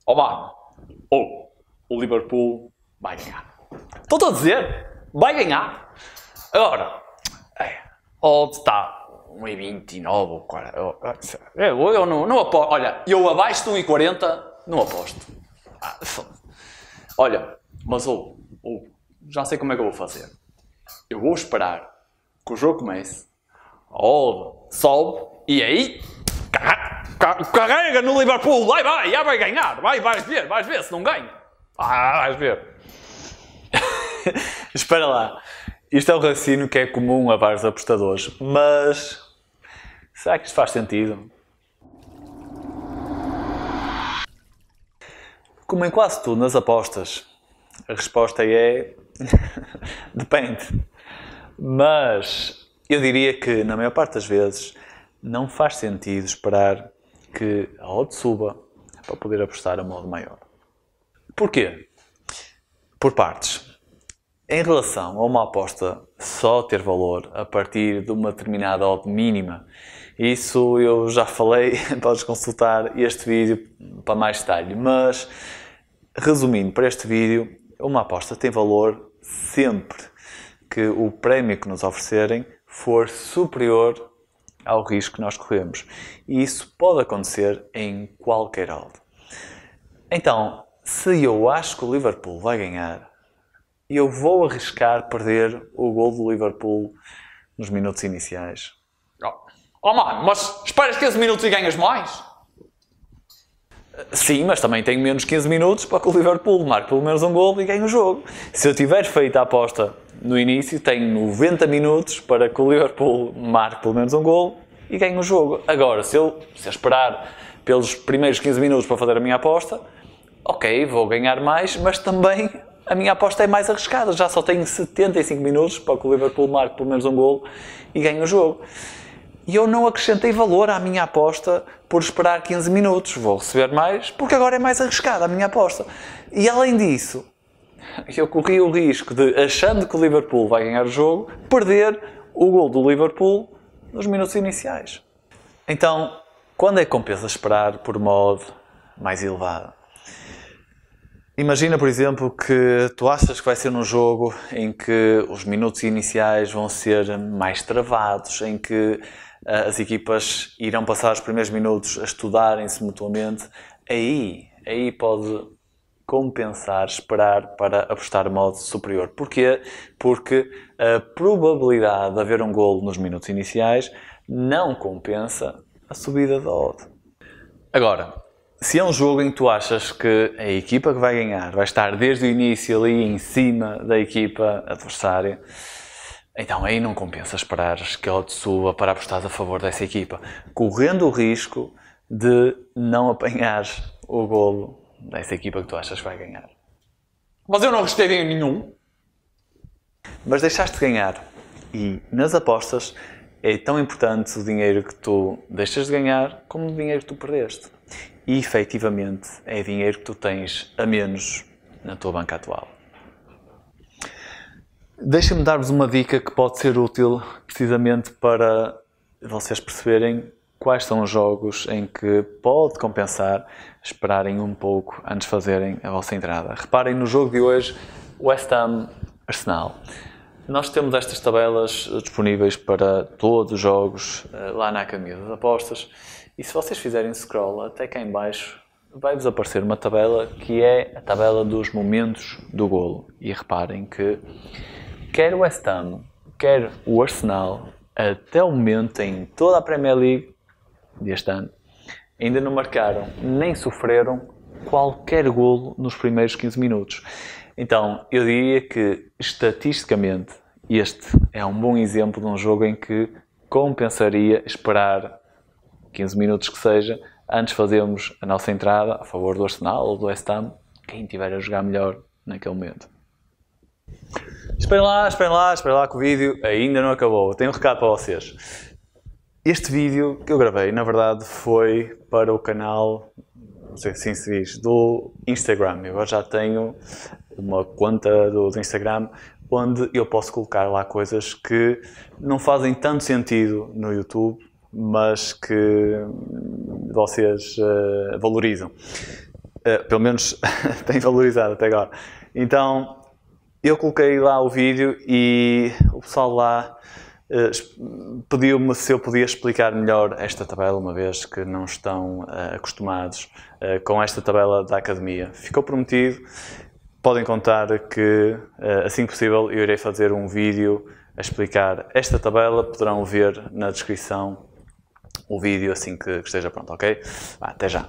Ó mano, o Liverpool vai ganhar. Estou a dizer, vai ganhar. Agora, odds está 1,29 ou 40. Eu não aposto. Olha, eu abaixo de 1,40 não aposto. Olha, mas já sei como é que eu vou fazer. Eu vou esperar que o jogo comece, a odd sobe e aí carrega no Liverpool, já vai ganhar, vais ver se não ganha. Vais ver. Espera lá. Isto é um raciocínio que é comum a vários apostadores, mas será que isto faz sentido? Como em quase tudo nas apostas, a resposta é depende. Mas eu diria que na maior parte das vezes não faz sentido esperar que a odd suba para poder apostar a modo maior. Porquê? Por partes. Em relação a uma aposta só ter valor a partir de uma determinada odd mínima, isso eu já falei, podes consultar este vídeo para mais detalhe, mas resumindo para este vídeo, uma aposta tem valor sempre que o prémio que nos oferecerem for superior ao risco que nós corremos. E isso pode acontecer em qualquer odd. Então, se eu acho que o Liverpool vai ganhar, eu vou arriscar perder o gol do Liverpool nos minutos iniciais. Mano, mas esperas 15 minutos e ganhas mais? Sim, mas também tenho menos 15 minutos para que o Liverpool marque pelo menos um gol e ganhe o jogo. Se eu tiver feito a aposta no início, tenho 90 minutos para que o Liverpool marque pelo menos um gol e ganhe o jogo. Agora, se eu esperar pelos primeiros 15 minutos para fazer a minha aposta, ok, vou ganhar mais, mas também a minha aposta é mais arriscada. Já só tenho 75 minutos para que o Liverpool marque pelo menos um gol e ganhe o jogo. E eu não acrescentei valor à minha aposta por esperar 15 minutos. Vou receber mais porque agora é mais arriscada a minha aposta. E além disso, eu corri o risco de, achando que o Liverpool vai ganhar o jogo, perder o gol do Liverpool nos minutos iniciais. Então, quando é que compensa esperar por uma odd mais elevada? Imagina, por exemplo, que tu achas que vai ser um jogo em que os minutos iniciais vão ser mais travados, em que as equipas irão passar os primeiros minutos a estudarem-se mutuamente. Aí pode compensar esperar para apostar modo superior. Porquê? Porque a probabilidade de haver um golo nos minutos iniciais não compensa a subida da odd. Agora, se é um jogo em que tu achas que a equipa que vai ganhar vai estar desde o início ali em cima da equipa adversária, então aí não compensa esperar que a odd suba para apostar a favor dessa equipa, correndo o risco de não apanhar o golo dessa equipa que tu achas que vai ganhar. Mas eu não gostei de nenhum. Mas deixaste de ganhar. E nas apostas é tão importante o dinheiro que tu deixas de ganhar como o dinheiro que tu perdeste. E efetivamente é dinheiro que tu tens a menos na tua banca atual. Deixa-me dar-vos uma dica que pode ser útil precisamente para vocês perceberem quais são os jogos em que pode compensar esperarem um pouco antes de fazerem a vossa entrada. Reparem no jogo de hoje, West Ham Arsenal. Nós temos estas tabelas disponíveis para todos os jogos lá na Academia das Apostas e se vocês fizerem scroll até cá em baixo vai-vos aparecer uma tabela que é a tabela dos momentos do golo. E reparem que quer o West Ham, quer o Arsenal, até o momento em toda a Premier League deste ano, ainda não marcaram nem sofreram qualquer golo nos primeiros 15 minutos. Então, eu diria que, estatisticamente, este é um bom exemplo de um jogo em que compensaria esperar 15 minutos que seja, antes de fazermos a nossa entrada a favor do Arsenal ou do West Ham, quem estiver a jogar melhor naquele momento. Esperem lá que o vídeo ainda não acabou. Tenho um recado para vocês. Este vídeo que eu gravei, na verdade, foi para o canal, não sei se assim se diz, do Instagram. Eu já tenho uma conta do Instagram onde eu posso colocar lá coisas que não fazem tanto sentido no YouTube, mas que vocês valorizam. Pelo menos tem valorizado até agora. Então, eu coloquei lá o vídeo e o pessoal lá pediu-me se eu podia explicar melhor esta tabela, uma vez que não estão acostumados com esta tabela da academia. Ficou prometido. Podem contar que, assim que possível, eu irei fazer um vídeo a explicar esta tabela. Poderão ver na descrição o vídeo assim que esteja pronto, ok? Até já!